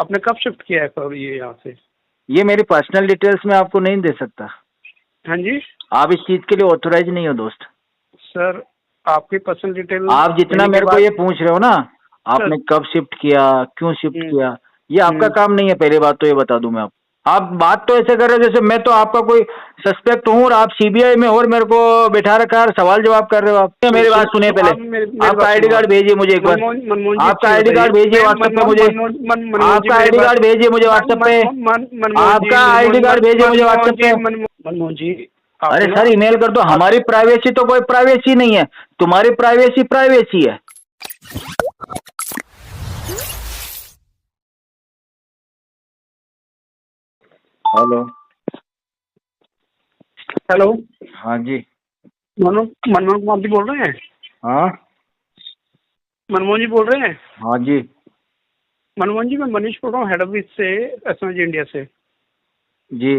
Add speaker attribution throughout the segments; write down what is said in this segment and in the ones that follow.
Speaker 1: आपने कब शिफ्ट किया है सर ये यहाँ से?
Speaker 2: ये मेरी पर्सनल डिटेल्स मैं आपको नहीं दे सकता।
Speaker 1: हाँ जी
Speaker 2: आप इस चीज के लिए ऑथोराइज नहीं हो दोस्त।
Speaker 1: सर, आपकी पर्सनल डिटेल
Speaker 2: आप जितना
Speaker 1: देने के
Speaker 2: मेरे को
Speaker 1: बाद
Speaker 2: ये पूछ रहे हो ना,
Speaker 1: सर।
Speaker 2: आपने कब शिफ्ट किया, क्यों शिफ्ट
Speaker 1: हम्म,
Speaker 2: किया, ये आपका
Speaker 1: हम्म,
Speaker 2: काम नहीं है। पहली बात तो ये बता दूं मैं आपको। आप बात तो ऐसे कर रहे हो जैसे मैं तो आपका कोई सस्पेक्ट हूँ और आप सीबीआई में और मेरे को बैठा रखा है और सवाल जवाब कर रहे हो। आप मेरी बात सुनिए
Speaker 1: तो
Speaker 2: पहले।
Speaker 1: आप मेरी
Speaker 2: आपका
Speaker 1: बात
Speaker 2: आईडी
Speaker 1: सुनो आप।
Speaker 2: कार्ड भेजिए मुझे एक बार।
Speaker 1: मनमोहन जी, एक
Speaker 2: आपका
Speaker 1: चीज
Speaker 2: आईडी
Speaker 1: बताइए।
Speaker 2: कार्ड भेजिए
Speaker 1: मैं
Speaker 2: व्हाट्सएप पे मुझे।
Speaker 1: मनमोहन जी
Speaker 2: आपका
Speaker 1: मेरी
Speaker 2: आईडी
Speaker 1: बात।
Speaker 2: कार्ड भेजिए मुझे व्हाट्सएप पे।
Speaker 1: मनमोहन जी,
Speaker 2: आपका आईडी कार्ड भेजिए मुझे
Speaker 1: मनमोहन
Speaker 2: व्हाट्सएप
Speaker 1: जी,
Speaker 2: पे।
Speaker 1: मनमोहन जी,
Speaker 2: अरे
Speaker 1: आपको ना
Speaker 2: सर ईमेल कर दो। हमारी प्राइवेसी तो कोई प्राइवेसी नहीं है, तुम्हारी प्राइवेसी प्राइवेसी है। हेलो।
Speaker 1: हेलो,
Speaker 2: हाँ जी।
Speaker 1: मनमोहन कुमार जी बोल रहे हैं?
Speaker 2: हाँ
Speaker 1: मनमोहन जी बोल रहे हैं?
Speaker 2: हाँ जी
Speaker 1: मनमोहन जी, मैं मनीष बोल रहा हूँ, हेड ऑफिस से, एसएमजी इंडिया से।
Speaker 2: जी।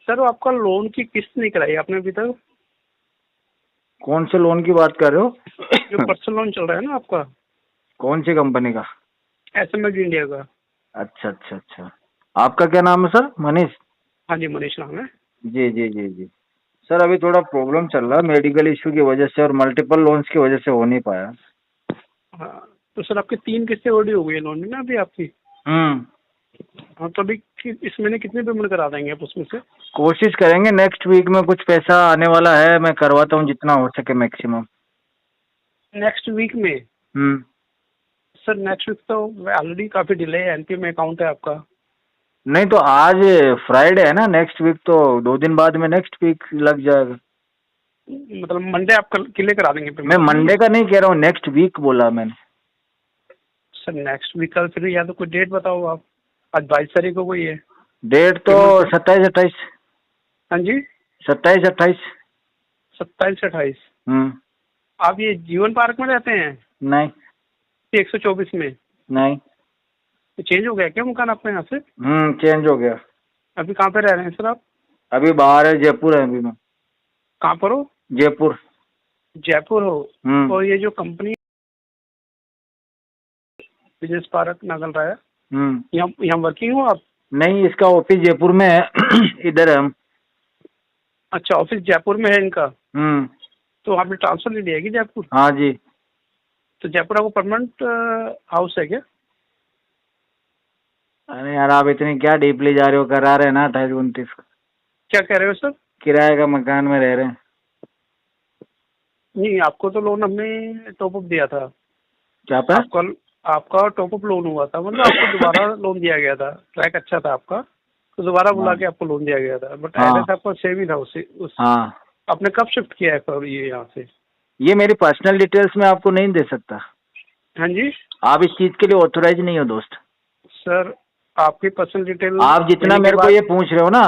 Speaker 1: सर, वो आपका लोन की किस्त नहीं कराई आपने अभी तक?
Speaker 2: कौन से लोन की बात कर रहे हो?
Speaker 1: जो पर्सनल लोन चल रहा है ना आपका,
Speaker 2: कौन सी कंपनी का?
Speaker 1: एसएमजी इंडिया का।
Speaker 2: अच्छा अच्छा अच्छा। आपका क्या नाम है सर? मनीष?
Speaker 1: हाँ जी, मनीष नाम है।
Speaker 2: जी जी जी जी। सर अभी थोड़ा प्रॉब्लम चल रहा है मेडिकल इशू की वजह से और मल्टीपल लोन्स की वजह से हो नहीं पाया।
Speaker 1: हाँ, तो सर आपकी 3 किस्तें ऑलरेडी हो गई है लोन में ना अभी आपकी।
Speaker 2: हम्म।
Speaker 1: हाँ, तो अभी इस महीने कितने पेमेंट करा देंगे आप उसमें से?
Speaker 2: कोशिश करेंगे नेक्स्ट वीक में, कुछ पैसा आने वाला है, मैं करवाता हूँ जितना हो सके मैक्सिमम।
Speaker 1: नेक्स्ट वीक में?
Speaker 2: हम्म।
Speaker 1: सर नेक्स्ट वीक तो ऑलरेडी काफ़ी डिले है, एनपी में अकाउंट है आपका।
Speaker 2: नहीं तो आज फ्राइडे है ना, नेक्स्ट वीक तो 2 दिन बाद में नेक्स्ट वीक लग जाएगा।
Speaker 1: मतलब मंडे आप कल किले करा देंगे
Speaker 2: मैं
Speaker 1: पेमेंट?
Speaker 2: मंडे का नहीं कह रहा हूँ, नेक्स्ट वीक बोला मैंने।
Speaker 1: सर नेक्स्ट वीक का फिर या तो कोई डेट बताओ आप। आज 22 तारीख को कोई है
Speaker 2: डेट तो
Speaker 1: पेमेंट?
Speaker 2: 27-28।
Speaker 1: हाँ जी,
Speaker 2: 27-28।
Speaker 1: 27 से 28।
Speaker 2: हम्म।
Speaker 1: आप ये जीवन पार्क में रहते हैं?
Speaker 2: नहीं
Speaker 1: 124 में?
Speaker 2: नहीं।
Speaker 1: तो चेंज हो गया क्या मकान आपका यहाँ से?
Speaker 2: चेंज हो गया।
Speaker 1: अभी कहाँ पे रह रहे हैं सर आप?
Speaker 2: अभी बाहर है, जयपुर है अभी मैं।
Speaker 1: कहाँ पर हो?
Speaker 2: जयपुर।
Speaker 1: जयपुर हो?
Speaker 2: हम्म
Speaker 1: और ये जो कंपनी बिजनेस पार्क नागल राय,
Speaker 2: हम्म।
Speaker 1: यहाँ वर्किंग हो आप?
Speaker 2: नहीं, इसका ऑफिस जयपुर में है। इधर है हम।
Speaker 1: अच्छा, ऑफिस जयपुर में है इनका?
Speaker 2: हम्म।
Speaker 1: तो आपने ट्रांसफर ले लिया है कि जयपुर?
Speaker 2: हाँ जी।
Speaker 1: तो जयपुर आपको परमानेंट हाउस है क्या?
Speaker 2: अरे यार आप इतनी क्या डीपली जा रहे हो, करा रहे हैं ना 28-29 का।
Speaker 1: क्या कह रहे हो सर?
Speaker 2: किराए का मकान में रह रहे हैं।
Speaker 1: नहीं, आपको तो लोन हमने टॉप अप दिया था।
Speaker 2: क्या पे?
Speaker 1: आपका टॉप अप लोन हुआ था, मतलब आपको दोबारा लोन दिया गया था। ट्रैक अच्छा था आपका, तो दोबारा बुला के आपको लोन दिया गया था। बट
Speaker 2: हाँ
Speaker 1: एड्रेस आपका सेम ही था उस
Speaker 2: हाँ।
Speaker 1: आपने कब शिफ्ट किया है सर ये यहाँ से?
Speaker 2: ये मेरी पर्सनल डिटेल्स मैं आपको नहीं दे सकता।
Speaker 1: हाँ जी
Speaker 2: आप इस चीज के लिए ऑथोराइज नहीं हो दोस्त।
Speaker 1: सर, आपकी पर्सनल डिटेल
Speaker 2: आप जितना
Speaker 1: देने के
Speaker 2: मेरे को
Speaker 1: बाद
Speaker 2: ये पूछ रहे हो ना,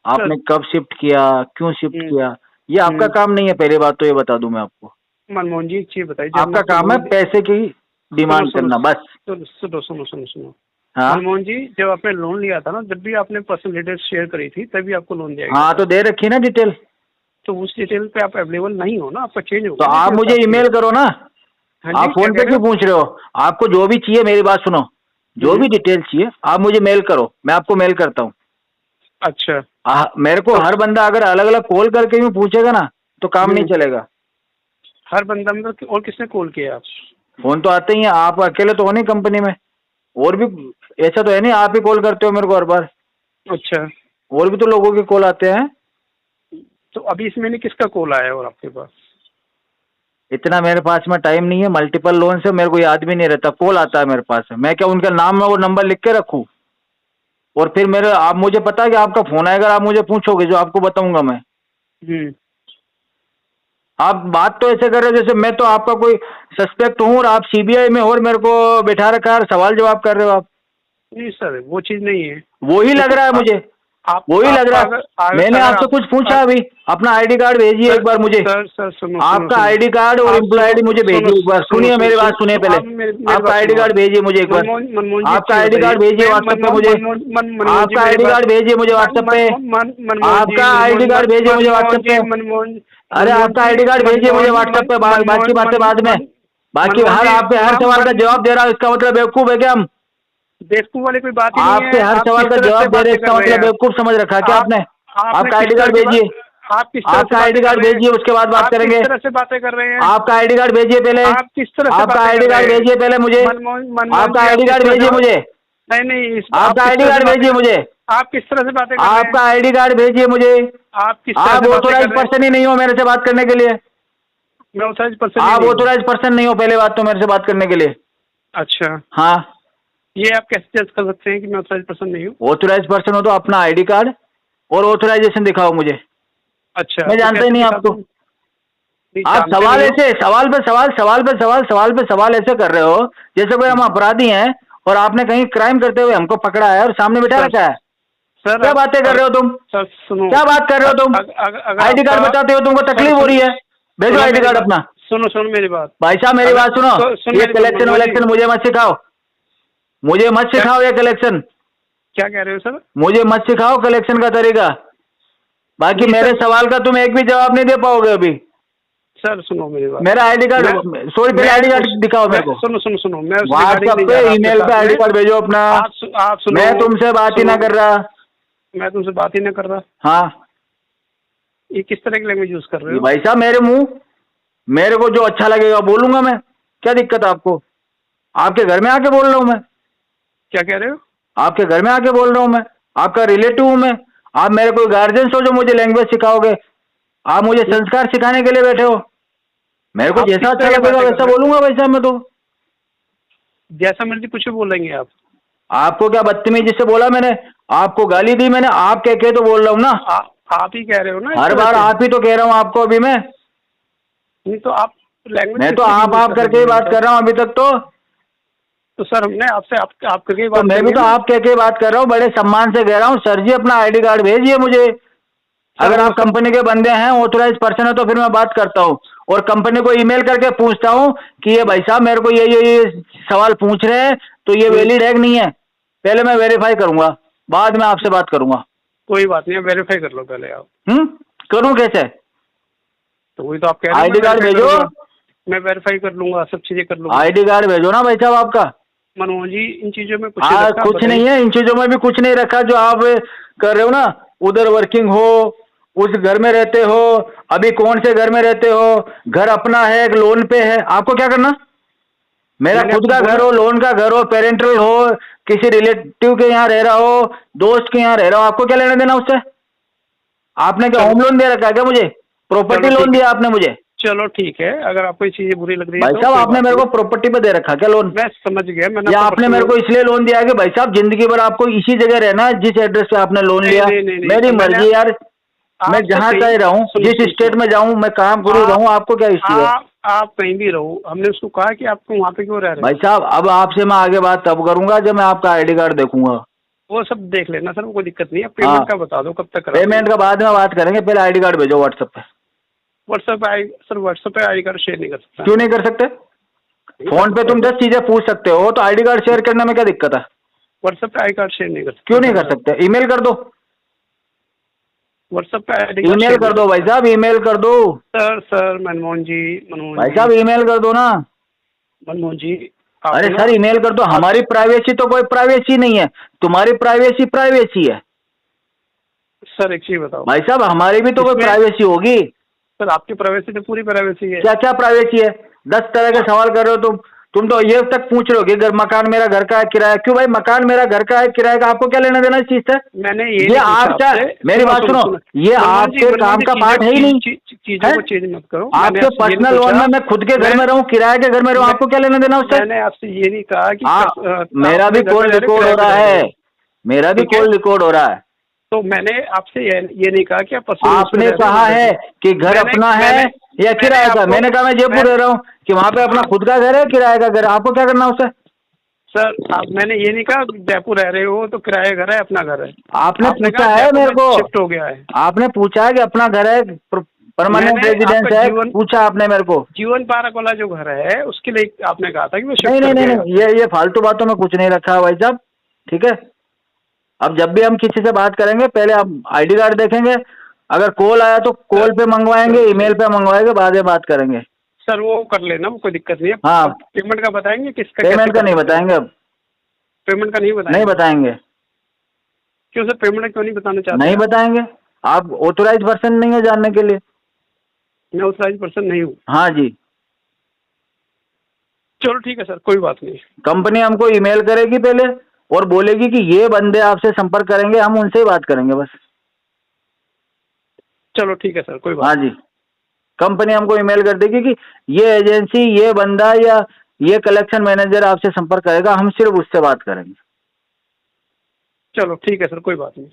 Speaker 2: आपने कब शिफ्ट किया, क्यों शिफ्ट किया, ये आपका काम नहीं है। पहली बात तो ये बता दूं मैं आपको।
Speaker 1: मनमोहन जी, एक चीज बताइए, जब
Speaker 2: आपका
Speaker 1: आपको
Speaker 2: काम है
Speaker 1: लोन
Speaker 2: पैसे की डिमांड करना बस।
Speaker 1: सुनो सुनो सुनो सुनो।
Speaker 2: हाँ
Speaker 1: मनमोहन जी, जब आपने लोन लिया था ना, जब भी आपने पर्सनल डिटेल्स शेयर करी थी तभी आपको लोन दिया गया
Speaker 2: हाँ,
Speaker 1: था।
Speaker 2: तो दे रखी ना डिटेल।
Speaker 1: तो उस डिटेल पे आप अवेलेबल नहीं हो ना, आपका चेंज हो
Speaker 2: तो
Speaker 1: गया
Speaker 2: आप
Speaker 1: ना
Speaker 2: मुझे
Speaker 1: आपकी।
Speaker 2: ईमेल करो ना।
Speaker 1: हाँ जी,
Speaker 2: आप फोन
Speaker 1: क्या
Speaker 2: पे
Speaker 1: कह
Speaker 2: क्यों
Speaker 1: रहे
Speaker 2: पूछ रहे हो? आपको जो भी चाहिए, मेरी बात सुनो, जो भी डिटेल चाहिए आप मुझे मेल करो, मैं आपको मेल करता हूँ।
Speaker 1: अच्छा,
Speaker 2: मेरे को हर बंदा अगर अलग अलग कॉल करके भी पूछेगा ना तो काम नहीं चलेगा।
Speaker 1: हर बंदा मतलब और किसने कॉल किया आप?
Speaker 2: फोन तो आते ही हैं, आप अकेले तो हो नहीं कंपनी में, और भी ऐसा तो है नहीं आप ही कॉल करते हो मेरे को हर बार।
Speaker 1: अच्छा,
Speaker 2: और भी तो लोगों के कॉल आते हैं।
Speaker 1: तो अभी इस महीने किसका कॉल आया और आपके पास?
Speaker 2: इतना मेरे पास में टाइम नहीं है, मल्टीपल लोन से मेरे को याद भी नहीं रहता, कॉल आता है मेरे पास। मैं क्या उनका नाम और नंबर लिख के रखूं? और फिर मेरे आप मुझे पता है कि आपका फोन आएगा, आप मुझे पूछोगे जो आपको बताऊंगा मैं। आप बात तो ऐसे कर रहे हो जैसे मैं तो आपका कोई सस्पेक्ट हूँ और आप सीबीआई में और मेरे को बैठा रखा है और सवाल जवाब कर रहे हो आप।
Speaker 1: नहीं सर, वो चीज नहीं है।
Speaker 2: वो ही लग रहा है मुझे, वही लग रहा है। मैंने आपसे कुछ पूछा अभी? अपना आईडी कार्ड भेजिए एक बार मुझे।
Speaker 1: सर सुनो,
Speaker 2: आपका आईडी कार्ड और एम्प्लॉय आईडी मुझे भेजिए एक बार। सुनिए मेरी बात सुनिए पहले। आपका आईडी कार्ड भेजिए मुझे एक बार। आपका आईडी कार्ड भेजिए व्हाट्सएप पे मुझे। आपका आईडी कार्ड भेजिए मुझे व्हाट्सएप पे। आपका आईडी कार्ड भेजिए मुझे व्हाट्सएप पे। अरे आपका आईडी कार्ड भेजिए मुझे व्हाट्सएप पे। बाकी बातें बाद में। बाकी हर आपके हर सवाल का जवाब दे रहा हूँ, इसका मतलब बेवकूफ है क्या हम?
Speaker 1: बेवकूफ वाली कोई बात ही नहीं है।
Speaker 2: आपसे हर सवाल का जवाब दे रहे, इसका मतलब बेवकूफ समझ रखा क्या आपने? आपका आईडी कार्ड भेजिए, आपका आईडी कार्ड भेजिए, उसके बाद बात करेंगे।
Speaker 1: किस तरह से बातें कर रहे हैं?
Speaker 2: आपका आईडी कार्ड भेजिए पहले,
Speaker 1: आप किस तरह से
Speaker 2: आपका आईडी कार्ड भेजिए पहले मुझे, आपका आईडी कार्ड भेजिए मुझे,
Speaker 1: नहीं,
Speaker 2: आपका आईडी कार्ड भेजिए मुझे,
Speaker 1: आप किस तरह से बातें कर रहे हैं?
Speaker 2: आपका आईडी कार्ड भेजिए मुझे। आप ऑथोराइज पर्सन ही नहीं हो मेरे से बात करने के लिए।
Speaker 1: मैं ऑथोराइज पर्सन,
Speaker 2: आप ऑथोराइज पर्सन नहीं हो पहले बात तो मेरे से बात करने के लिए।
Speaker 1: अच्छा,
Speaker 2: हाँ,
Speaker 1: ये आप कैसे जज कर सकते हैं कि मैं ऑथोराइज पर्सन नहीं हूँ?
Speaker 2: ऑथोराइज पर्सन हो तो अपना आईडी कार्ड और ऑथोराइजेशन दिखाओ मुझे।
Speaker 1: अच्छा,
Speaker 2: मैं जानता ही नहीं आपको। आप सवाल ऐसे सवाल पे सवाल, सवाल पे सवाल, सवाल पे सवाल ऐसे कर रहे हो जैसे कोई हम अपराधी हैं और आपने कहीं क्राइम करते हुए हमको पकड़ा है और सामने बिठा रखा है।
Speaker 1: सर,
Speaker 2: क्या बातें कर रहे हो तुम?
Speaker 1: सर सुनो,
Speaker 2: क्या बात कर रहे हो तुम? आईडी कार्ड बताते हो, तुमको तकलीफ हो रही है? भेजो आईडी कार्ड अपना।
Speaker 1: सुनो मेरी बात।
Speaker 2: भाई साहब मेरी बात सुनो, ये कलेक्शन वलेक्शन मुझे मत सिखाओ, मुझे मत सिखाओ ये कलेक्शन।
Speaker 1: क्या कह रहे हो सर?
Speaker 2: मुझे मत सिखाओ कलेक्शन का तरीका। बाकी मेरे सवाल का तुम एक भी जवाब नहीं दे पाओगे अभी।
Speaker 1: सर सुनो मेरी बात,
Speaker 2: मेरा आईडी कार्ड, सॉरी पहले आईडी कार्ड दिखाओ मेरे को।
Speaker 1: सुनो मैं
Speaker 2: व्हाट्सएप पे ईमेल पे आईडी कार्ड भेजो अपना।
Speaker 1: आप सुनो,
Speaker 2: मैं तुमसे बात ही ना कर रहा।
Speaker 1: मैं तुमसे बात ही ना कर रहा।
Speaker 2: हाँ,
Speaker 1: ये किस तरह की लैंग्वेज यूज कर रहे हो?
Speaker 2: भाई साहब मेरे मुंह, मेरे को जो अच्छा लगेगा बोलूंगा मैं, क्या दिक्कत है आपको? आपके घर में आके बोल रहा हूँ मैं।
Speaker 1: क्या कह रहे हो?
Speaker 2: आपके घर में आके बोल रहा हूँ मैं, आपका रिलेटिव हूँ मैं। आप मेरे कोई गार्जियंस हो जो मुझे लैंग्वेज सिखाओगे? आप मुझे संस्कार सिखाने के लिए बैठे हो? मेरे को जैसा अच्छा लगेगा वैसा बोलूंगा भाई साहब मैं तो।
Speaker 1: जैसा मर्जी कुछ भी बोलेंगे आप।
Speaker 2: आपको क्या बदतमीजी से बोला मैंने? आपको गाली दी मैंने? आप कह तो बोल रहा हूँ ना।
Speaker 1: आप ही कह रहे हो ना,
Speaker 2: हर बार आप ही तो कह रहा हूँ आपको अभी मैं।
Speaker 1: नहीं तो आप लैंग्वेज,
Speaker 2: मैं तो आप करके ही बात कर रहा हूँ अभी तक तो
Speaker 1: सर हमने आपसे आप करके बात,
Speaker 2: तो मैं भी तो आप कह के बात कर रहा हूँ, बड़े सम्मान से कह रहा हूँ। सर जी अपना आईडी कार्ड भेजिए मुझे। अगर आप कंपनी के बंदे हैं, ऑथोराइज पर्सन है तो फिर मैं बात करता हूँ और कंपनी को ईमेल करके पूछता हूँ कि ये भाई साहब मेरे को ये सवाल पूछ रहे हैं तो ये वैलिड है कि नहीं है। पहले मैं वेरीफाई करूंगा, बाद में आपसे बात करूंगा।
Speaker 1: कोई बात नहीं, वेरीफाई कर लो पहले आप।
Speaker 2: करूँ कैसे?
Speaker 1: तो वही तो आप कह रहे हैं,
Speaker 2: आईडी कार्ड भेजो,
Speaker 1: मैं वेरीफाई कर लूंगा, सब चीजें कर लूंगा।
Speaker 2: आईडी कार्ड भेजो ना भाई साहब आपका।
Speaker 1: मनमोहन जी इन चीजों में
Speaker 2: कुछ नहीं है, इन चीजों में भी कुछ नहीं रखा जो आप कर रहे हो ना। उधर वर्किंग हो, उस घर में रहते हो, अभी कौन से घर में रहते हो, घर अपना है लोन पे है, आपको क्या करना? मेरा खुद का घर हो, लोन का घर हो, पेरेंटल हो, किसी रिलेटिव के यहाँ रह रहा हो, दोस्त के यहाँ रह रहा हो, आपको क्या लेना देना उससे? आपने क्या होम लोन दे रखा है क्या मुझे? प्रॉपर्टी लोन दिया आपने मुझे?
Speaker 1: चलो ठीक है, अगर आपको ये चीजें बुरी लग रही है
Speaker 2: भाई साहब आपने मेरे को प्रॉपर्टी पे दे रखा क्या लोन?
Speaker 1: मैं समझ गया, मैंने
Speaker 2: या आपने मेरे को इसलिए लोन दिया है कि भाई साहब जिंदगी भर आपको इसी जगह रहना है जिस एड्रेस पे आपने लोन लिया? मेरी मर्जी यार, मैं जहाँ चाहे रहूँ, जिस स्टेट में जाऊँ, मैं काम करूँ रहूँ, आपको क्या इश्यू है?
Speaker 1: आप कहीं भी रहो, हमने उसको कहा कि आपको वहाँ पे क्यों रह रहे हैं?
Speaker 2: भाई साहब अब आपसे मैं आगे बात तब करूंगा जब मैं आपका आईडी कार्ड देखूंगा।
Speaker 1: वो सब देख लेना सर, कोई दिक्कत नहीं है। पेमेंट का बता दो कब तक?
Speaker 2: पेमेंट का बाद में बात करेंगे, पहले आईडी कार्ड भेजो व्हाट्सएप पे।
Speaker 1: व्हाट्सएप पे आईडी कार्ड शेयर नहीं कर सकता।
Speaker 2: क्यों नहीं कर सकते? फोन पे तुम 10 चीजें पूछ सकते हो, तो आईडी कार्ड शेयर करने में क्या दिक्कत है?
Speaker 1: व्हाट्सएप पे आईडी कार्ड शेयर नहीं कर सकते।
Speaker 2: क्यों नहीं कर सकते? ईमेल कर दो,
Speaker 1: व्हाट्सएप पे आईडी
Speaker 2: ईमेल कर दो भाई साहब, ईमेल कर दो।
Speaker 1: सर मनमोहन जी,
Speaker 2: भाई साहब ईमेल कर दो ना
Speaker 1: मनमोहन जी।
Speaker 2: अरे सर ईमेल कर दो। हमारी प्राइवेसी तो कोई प्राइवेसी नहीं है, तुम्हारी प्राइवेसी प्राइवेसी है।
Speaker 1: सर एक चीज बताओ
Speaker 2: भाई साहब, हमारी भी तो कोई प्राइवेसी होगी।
Speaker 1: सर आपकी प्राइवेसी तो पूरी प्राइवेसी है।
Speaker 2: क्या क्या प्राइवेसी है? 10 तरह के सवाल कर रहे हो तुम तो ये तक पूछ रहे हो कि मकान मेरा घर का है किराया। क्यों भाई, मकान मेरा घर का है किराया का आपको क्या लेना देना इस चीज से?
Speaker 1: मैंने
Speaker 2: ये आपका, मेरी बात सुनो, ये आपके काम का पार्ट है ही नहीं।
Speaker 1: चीजों को चेंज मत करो।
Speaker 2: आपके पर्सनल लोन में मैं खुद के घर में रहूं, किराए के घर में रहूं, आपको क्या लेना देना उससे?
Speaker 1: मैंने आपसे ये नहीं कहा कि
Speaker 2: मेरा भी कॉल रिकॉर्ड हो रहा है, मेरा भी कॉल रिकॉर्ड हो रहा है।
Speaker 1: तो मैंने आपसे ये नहीं कहा कि
Speaker 2: आपने कहा है कि घर अपना है या किराए का। मैंने कहा मैं जयपुर रह रहा हूँ, कि वहाँ पे अपना खुद का घर है किराए का घर, आपको क्या करना उससे?
Speaker 1: सर मैंने ये नहीं कहा जयपुर रह रहे हो तो किराए घर है अपना घर है।
Speaker 2: आपने पूछा है मेरे को,
Speaker 1: शिफ्ट हो गया है। आपने
Speaker 2: पूछा है कि अपना घर है, परमानेंट रेजिडेंस है, पूछा आपने मेरे को।
Speaker 1: जीवन पार्क वाला जो घर है उसके लिए आपने कहा था कि वो
Speaker 2: शिफ्ट नहीं, ये फालतू बातों में कुछ नहीं रखा है भाई साहब, ठीक है? अब जब भी हम किसी से बात करेंगे पहले आप आईडी कार्ड देखेंगे, अगर कॉल आया तो कॉल पे मंगवाएंगे, ईमेल पे मंगवाएंगे, बाद में बात करेंगे। सर
Speaker 1: वो कर लेना, वो कोई दिक्कत नहीं है।
Speaker 2: हाँ
Speaker 1: पेमेंट का बताएंगे? किसका?
Speaker 2: पेमेंट का नहीं बताएंगे अब।
Speaker 1: पेमेंट का नहीं बताएंगे?
Speaker 2: नहीं बताएंगे।
Speaker 1: क्यों सर, पेमेंट क्यों नहीं बताना चाहते?
Speaker 2: नहीं बताएंगे, आप ऑथोराइज पर्सन नहीं है जानने के लिए।
Speaker 1: मैं ऑथराइज पर्सन नहीं हूँ।
Speaker 2: हाँ जी।
Speaker 1: चलो ठीक है सर, कोई बात नहीं।
Speaker 2: कंपनी हमको ईमेल करेगी पहले और बोलेगी कि ये बंदे आपसे संपर्क करेंगे, हम उनसे ही बात करेंगे बस।
Speaker 1: चलो ठीक है सर, कोई बात।
Speaker 2: हाँ जी, कंपनी हमको ईमेल कर देगी कि ये एजेंसी, ये बंदा या ये कलेक्शन मैनेजर आपसे संपर्क करेगा, हम सिर्फ उससे बात करेंगे।
Speaker 1: चलो ठीक है सर, कोई बात नहीं।